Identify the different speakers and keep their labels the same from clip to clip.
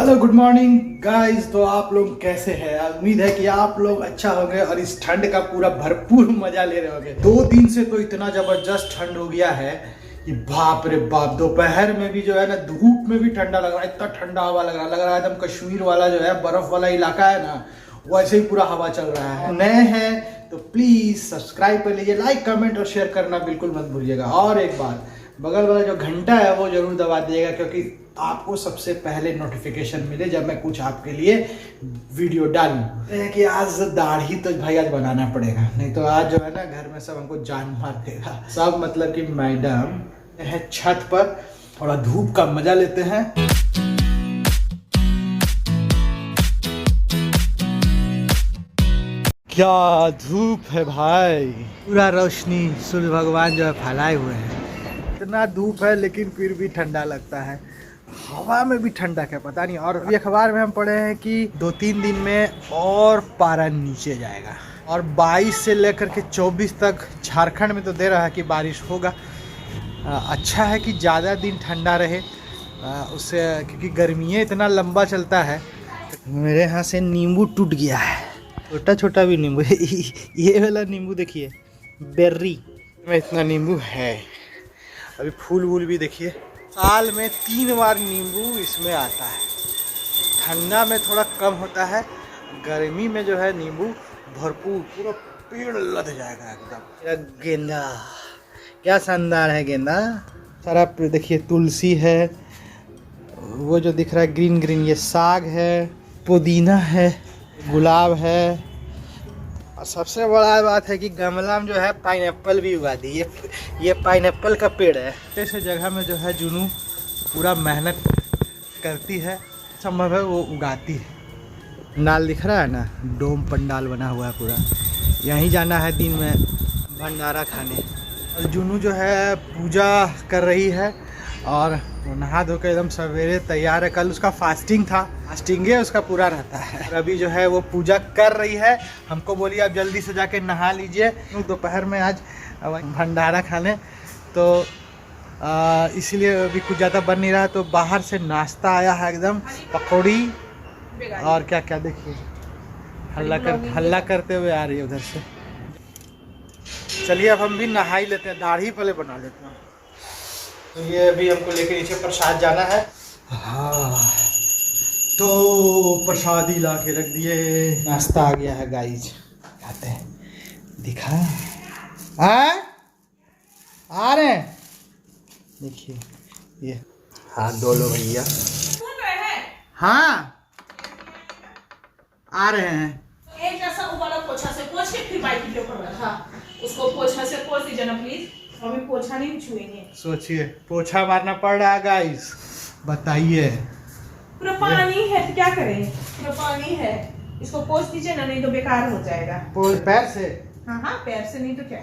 Speaker 1: Hello good morning guys. तो आप लोग कैसे हैं? उम्मीद है कि आप लोग अच्छा होंगे और इस ठंड का पूरा भरपूर मजा ले रहे होंगे। 2 दिन से तो इतना जबरदस्त ठंड हो गया है कि बाप रे बाप। दोपहर में भी जो है ना, धूप में भी ठंडा लग रहा है, इतना ठंडा हवा लग रहा है एकदम कश्मीर वाला जो है बर्फ वाला इलाका है ना, वैसे ही पूरा हवा चल रहा है। नए हैं तो प्लीज सब्सक्राइब कर लीजिए, लाइक कमेंट और शेयर करना बिल्कुल मत भूलिएगा। और एक बात, बगल वाला जो घंटा है वो जरूर दबा दिएगा, क्योंकि आपको सबसे पहले नोटिफिकेशन मिले जब मैं कुछ आपके लिए वीडियो डालूं। कि आज दाढ़ी तो भाई आज बनाना पड़ेगा, नहीं तो आज जो है ना घर में सब हमको जान मार देगा सब। मतलब कि मैडम है छत पर, थोड़ा धूप का मजा लेते हैं। क्या धूप है भाई, पूरा रोशनी सूर्य भगवान जो है फैलाए हुए हैं। इतना धूप है लेकिन फिर भी ठंडा लगता है, हवा में भी ठंडा क्या पता नहीं। और अभी अखबार में हम पढ़े हैं कि 2-3 दिन में और पारा नीचे जाएगा, और 22 से लेकर के 24 तक झारखंड में तो दे रहा है कि बारिश होगा। अच्छा है कि ज़्यादा दिन ठंडा रहे उससे, क्योंकि गर्मियाँ इतना लंबा चलता है। मेरे यहाँ से नींबू टूट गया है, छोटा छोटा भी नींबू ये वाला नींबू देखिए, बेर्री में इतना नींबू है। अभी फूल वूल भी देखिए। साल में 3 बार नींबू इसमें आता है। ठंडा में थोड़ा कम होता है, गर्मी में जो है नींबू भरपूर, पूरा पेड़ लद जाएगा एकदम। गेंदा क्या शानदार है, गेंदा सारा देखिए। तुलसी है, वो जो दिख रहा है ग्रीन ग्रीन, ये साग है, पुदीना है, गुलाब है। और सबसे बड़ा बात है कि गमला में जो है पाइनएप्पल भी उगा दी। ये पाइनएप्पल का पेड़ है। ऐसे जगह में जो है जुनू पूरा मेहनत करती है, संभव है वो उगाती है। नाल दिख रहा है ना, डोम पंडाल बना हुआ है पूरा। यहीं जाना है दिन में भंडारा खाने। और जुनू जो है पूजा कर रही है, और नहा धो के एकदम सवेरे तैयार है। कल उसका फास्टिंग था, फास्टिंगे उसका पूरा रहता है। अभी जो है वो पूजा कर रही है। हमको बोली आप जल्दी से जाके नहा लीजिए, दोपहर में आज भंडारा खाने। तो इसलिए अभी कुछ ज़्यादा बन नहीं रहा, तो बाहर से नाश्ता आया है एकदम, पकौड़ी और क्या क्या। देखिए हल्ला करते हुए आ रही है उधर से। चलिए अब हम भी नहा ही लेते हैं, दाढ़ी पहले बना लेते हैं। तो ये अभी हमको लेके नीचे प्रसाद जाना है। हाँ, तो प्रसादी ला के रख दिए, नाश्ता आ गया है गाइज, खाते हैं। दिखा आ रहे हैं, देखिए ये हाथ धो लो भैया। हाँ आ रहे हैं।
Speaker 2: एक ऐसा वाला पोछा से पोछ के फिर बाइक के ऊपर रखा, उसको पोछा से पोछ दीजिए ना प्लीज। अभी पोछा नहीं छुएंगे।
Speaker 1: सोचिए पोछा मारना पड़ रहा है गाइस, बताइए।
Speaker 2: पूरा पानी है तो क्या करें, पूरा पानी है, इसको पोछ दीजिए ना, नहीं तो बेकार हो जाएगा।
Speaker 1: पैर से?
Speaker 2: हाँ पैर से, नहीं तो क्या।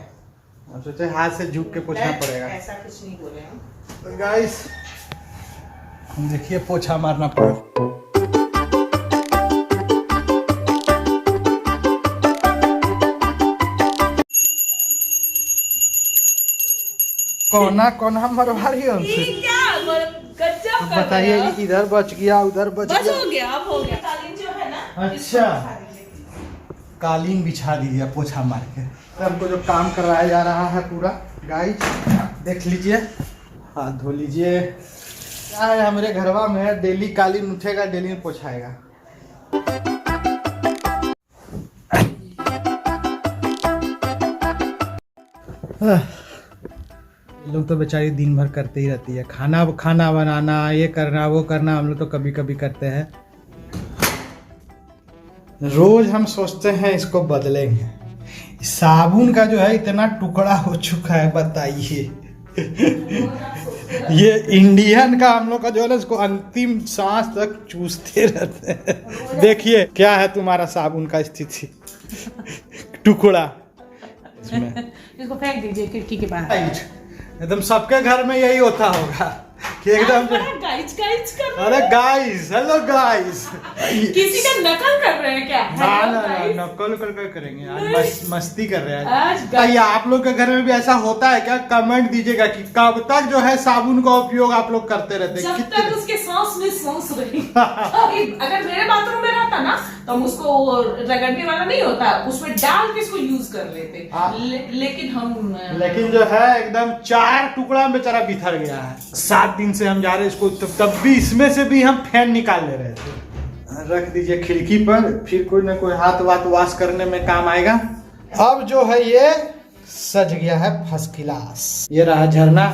Speaker 1: अब सोचे हाथ से झुक के पोछना पड़ेगा।
Speaker 2: ऐसा कुछ नहीं बोले हम।
Speaker 1: तो गाइस देखिए पोछा मारना पड़ा। कोना मरवा रही है हमसे।
Speaker 2: गजब
Speaker 1: तो बताइए, इधर बच गया उधर बच गया।
Speaker 2: हो गया, अब हो गया। कालीन जो है ना,
Speaker 1: अच्छा कालीन बिछा दीजिए पोछा मार के। तो हमको जो काम करवाया जा रहा है पूरा गाइस देख लीजिए। हाथ धो लीजिए। क्या है हमारे घरवा में, डेली कालीन उठेगा, डेली पोछाएगा। लोग तो बेचारी दिन भर करते ही रहती है, खाना बनाना, ये करना वो करना। हम लोग तो कभी कभी करते हैं, रोज हम सोचते हैं इसको बदलेंगे। साबुन का जो है इतना टुकड़ा हो चुका है, बताइए। ये इंडियन का हम लोग का जो है ना, इसको अंतिम सांस तक चूसते रहते हैं। देखिए क्या है तुम्हारा साबुन का स्थिति, टुकड़ा इसमें।
Speaker 2: इसको फेंक दीजिए खिड़की के बाहर।
Speaker 1: एकदम सबके घर में यही होता होगा कि एकदम
Speaker 2: गाइस कर।
Speaker 1: अरे गाइस, हेलो गाइस,
Speaker 2: किसी का नकल कर रहे हैं क्या?
Speaker 1: ना नकल कर करेंगे आज, मस्ती कर रहे हैं। ये आप लोग के घर में भी ऐसा होता है क्या? कमेंट दीजिएगा कि कब तक जो है साबुन का उपयोग आप लोग करते रहते हैं।
Speaker 2: जब तक उसके सांस सांस में सांस रही। अगर मेरे बाथरूम में रहता ना तो हम उसको वो रगड़ने वाला नहीं होता, उसमें डाल के इसको यूज कर लेते।
Speaker 1: लेकिन जो है एकदम 4 टुकड़ा में बेचारा बिखर गया है। 7 दिन से हम जा रहे हैं इसको, तब भी इसमें से भी हम फैन निकाल ले रहे थे। रख दीजिए खिड़की पर, फिर कोई ना कोई हाथ वाथ वॉश करने में काम आएगा। अब जो है ये सज गया है फर्स्ट क्लास। ये रहा झरना,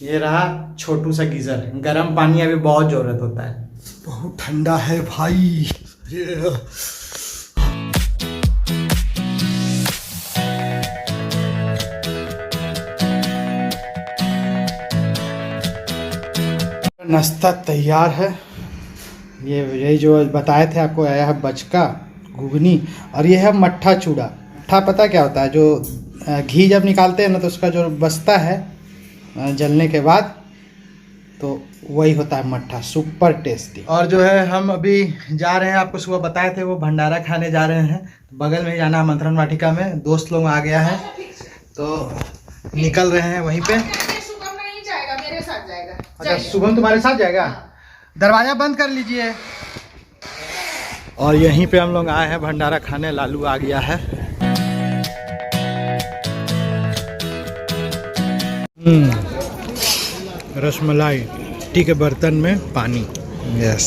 Speaker 1: ये रहा छोटू सा गीजर। गर्म पानी अभी बहुत जरूरत होता है। बहुत ठंडा है भाई। नाश्ता तैयार है। यही जो बताए थे आपको, आया है बचका घुगनी और ये है मट्ठा चूड़ा। मट्ठा पता क्या होता है? जो घी जब निकालते हैं ना तो उसका जो बचता है जलने के बाद, तो वही होता है मट्ठा। Super tasty. और जो है हम अभी जा रहे हैं, आपको सुबह बताए थे वो भंडारा खाने जा रहे हैं। बगल में जाना आमंत्रण वाटिका में, दोस्त लोग आ गया है तो निकल रहे हैं वहीं पे।
Speaker 2: शुभम नहीं जाएगा, मेरे साथ जाएगा।
Speaker 1: अच्छा शुभम तुम्हारे साथ जाएगा? दरवाजा बंद कर लीजिए। और यहीं पे हम लोग आए हैं भंडारा खाने। लालू आ गया है। रसमलाई, टी के बर्तन में पानी। यस।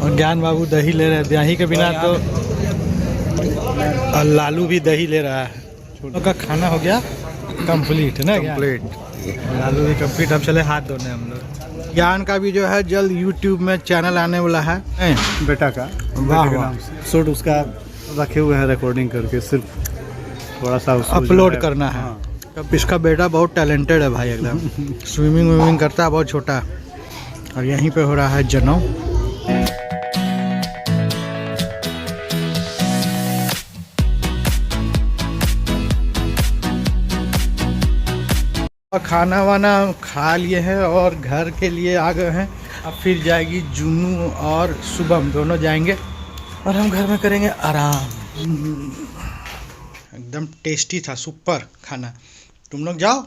Speaker 1: और ज्ञान बाबू दही ले रहे हैं। दही के बिना तो, और लालू भी दही ले रहा है। उनका खाना हो गया कंप्लीट ना? कंप्लीट। लालू भी कंप्लीट। हम चले हाथ धोने हम लोग। ज्ञान का भी जो है जल्द YouTube में चैनल आने वाला है।
Speaker 3: बेटा का
Speaker 1: वाह,
Speaker 3: शूट उसका रखे हुए हैं रिकॉर्डिंग करके, सिर्फ थोड़ा सा
Speaker 1: अपलोड करना है। अब इसका बेटा बहुत टैलेंटेड है भाई, एकदम स्विमिंग करता है, बहुत छोटा। और यहीं पे हो रहा है जनेऊ। खाना वाना खा लिए हैं और घर के लिए आ गए हैं। अब फिर जाएगी जुनू और शुभम, दोनों जाएंगे और हम घर में करेंगे आराम। एकदम टेस्टी था, सुपर खाना। तुम लोग जाओ।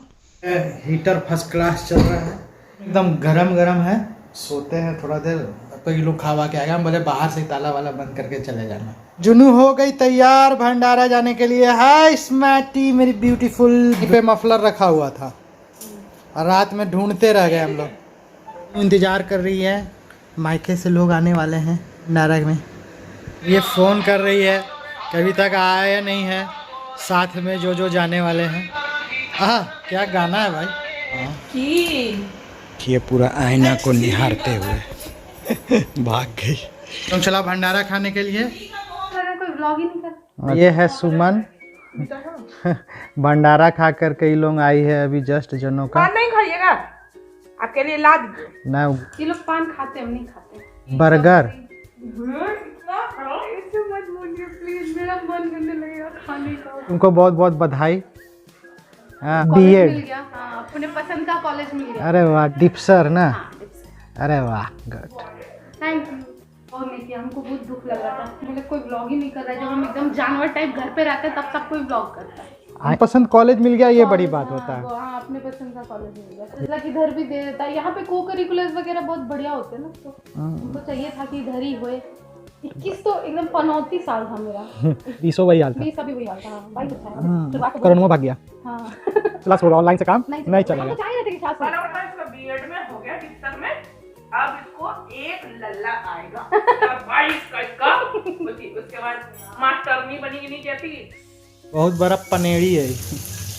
Speaker 1: हीटर फर्स्ट क्लास चल रहा है, एकदम गरम गरम है। सोते हैं थोड़ा देर, तो ये लोग खावा के आएगा। हम बोले बाहर से ताला वाला बंद करके चले जाना। जुनू हो गई तैयार भंडारा जाने के लिए। हाय स्मैटी मेरी ब्यूटीफुल। पे मफलर रखा हुआ था और रात में ढूंढते रह गए हम लोग। इंतजार कर रही है, मायके से लोग आने वाले हैं भंडारा में। ये फ़ोन कर रही है कि अभी तक आया या नहीं है। साथ में जो जाने वाले हैं। क्या गाना है भाई? ये पूरा आईना को निहारते हुए भाग गई। तुम चला भंडारा खाने के लिए।
Speaker 4: कोई व्लॉग ही नहीं कर।
Speaker 1: ये है सुमन। भंडारा खा कर कई लोग आई है अभी जस्ट जनों का।
Speaker 2: पान नहीं खाइएगा, आपके लिए ला दीजिए।
Speaker 1: ना
Speaker 4: ये लोग पान खाते, हम नहीं खाते।
Speaker 1: बर्गर।
Speaker 4: ऐसे मत बोलिए प्लीज, मेरा मन करने लगेगा खाने का।
Speaker 1: तुमको बहुत बहुत बधाई।
Speaker 4: कॉलेज मिल
Speaker 1: बीएड।
Speaker 4: गया। हाँ, अपने पसंद का कॉलेज मिल गया।
Speaker 1: अरे वाह, डिप्सर ना?
Speaker 4: हाँ, डिप्सर।
Speaker 1: अरे वाह, गुड।
Speaker 4: Thank you. और नहीं किया, हमको बहुत दुख लगा था। मतलब कोई व्लॉग ही नहीं कर रहा है। जब हम एकदम जानवर टाइप घर पे रहते हैं तब सब कोई व्लॉग करता है।
Speaker 1: पसंद कॉलेज मिल गया, ये बड़ी बात होता है।
Speaker 4: हाँ, अपने पसंद का कॉलेज मिल गया। मतलब इधर भी दे देता है। यहाँ पे को करिकुलर्स वगैरह बहुत बढ़िया होते हैं ना, तो हमको चाहिए था कि इधर ही होए। 21 तो एकदम 35 साल था मेरा।
Speaker 1: 20 वही हाल था।
Speaker 4: 20 अभी वही हाल था। बाइक अच्छा है।
Speaker 1: करोड़ों भाग गया।
Speaker 4: हाँ।
Speaker 1: क्लास ऑनलाइन से काम नहीं चलेगा।
Speaker 4: हमको चाहिए था कि साथ में।
Speaker 2: इसका बीएड में हो गया टिप्सर में, अब इसको एक लल्ला आएगा। 22 का इसका। उसके बाद मास्टरनी बनी नहीं कहती।
Speaker 1: बहुत बड़ा पनेड़ी है।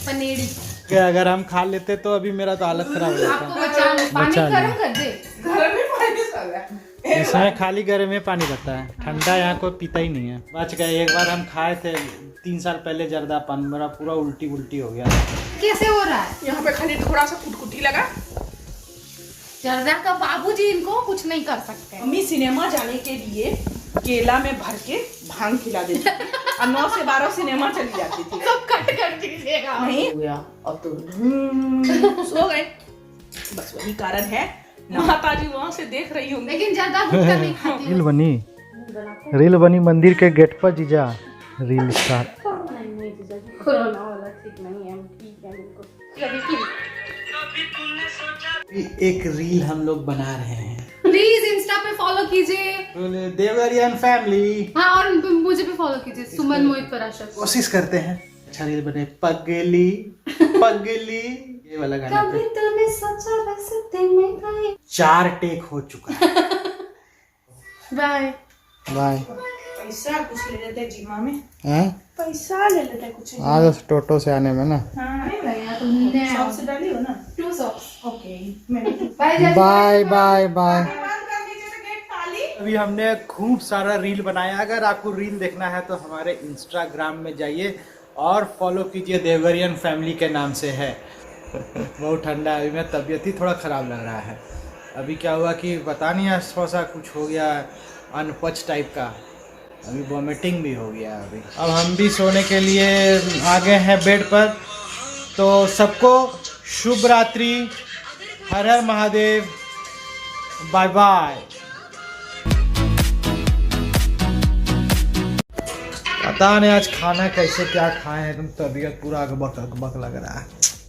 Speaker 4: पनेड़ी
Speaker 1: कि अगर हम खा लेते तो अभी मेरा तो हालत खराब हो जाता।
Speaker 4: आपको पानी गर्म कर दे।
Speaker 2: घर में पानी चल रहा है।
Speaker 1: इसमें खाली गर्म में पानी रहता है, ठंडा यहाँ कोई पीता ही नहीं है। बच गए। एक बार हम खाए थे 3 साल पहले जर्दा पान, मेरा पूरा उल्टी हो गया।
Speaker 4: कैसे हो रहा है?
Speaker 2: यहाँ पे खाली थोड़ा सा कुटकुटी लगा।
Speaker 4: जर्दा का बाबूजी इनको कुछ नहीं कर सकते।
Speaker 2: मम्मी सिनेमा जाने के लिए केला में भर के भांग खिला देती थी और 9 से 12 सिनेमा चली जाती थी।
Speaker 4: सब कट कर दीजिएगा।
Speaker 2: नहीं हुआ और तो सो गए। बस वही कारण है, माता जी वहाँ से देख रही होंगी।
Speaker 4: लेकिन ज्यादा गुटखा नहीं खाती।
Speaker 1: रील बनी मंदिर के गेट पर जीजा। Reel star.
Speaker 4: नहीं जीजा जी, कोरोना वाला ठीक नहीं है। ठीक है बिल्कुल।
Speaker 1: एक रील हम लोग बना रहे हैं,
Speaker 4: प्लीज इंस्टा पे फॉलो कीजिए।
Speaker 1: देवरियन फैमिली।
Speaker 4: हाँ, और मुझे भी फॉलो कीजिए, सुमन मोहित पराशर।
Speaker 1: कोशिश करते हैं अच्छा रील बने। पगली पगली ये वाला गाना पे
Speaker 4: तूने सोचा रास्ते में गए।
Speaker 1: 4 टेक हो चुका है।
Speaker 4: Bye
Speaker 1: bye.
Speaker 2: पैसा कुछ ले लेते जीमा में,
Speaker 1: हैं?
Speaker 2: पैसा ले लेते कुछ।
Speaker 1: आज टोटो से आने में ना।
Speaker 2: सॉक्स डाली हो ना?
Speaker 4: 2 socks।
Speaker 2: ओके, मैंने
Speaker 1: बाय बाय बाय।
Speaker 2: बंद कर दीजिए तो गेट खाली।
Speaker 1: अभी हमने खूब सारा रील बनाया। अगर आपको रील देखना है तो हमारे इंस्टाग्राम में जाइए और फॉलो कीजिए, देवरियन फैमिली के नाम से है। बहुत ठंडा है, अभी मेरा तबीयत ही थोड़ा ख़राब लग रहा है। अभी क्या हुआ कि पता नहीं थोड़ा कुछ हो गया अनपच टाइप का, अभी वॉमिटिंग भी हो गया। अभी अब हम भी सोने के लिए आ गए हैं बेड पर। तो सबको शुभ रात्रि, हर हर महादेव, बाय बाय। पता नहीं आज खाना कैसे क्या खाए हैं, एकदम तबीयत पूरा अकबक अकबक लग रहा है।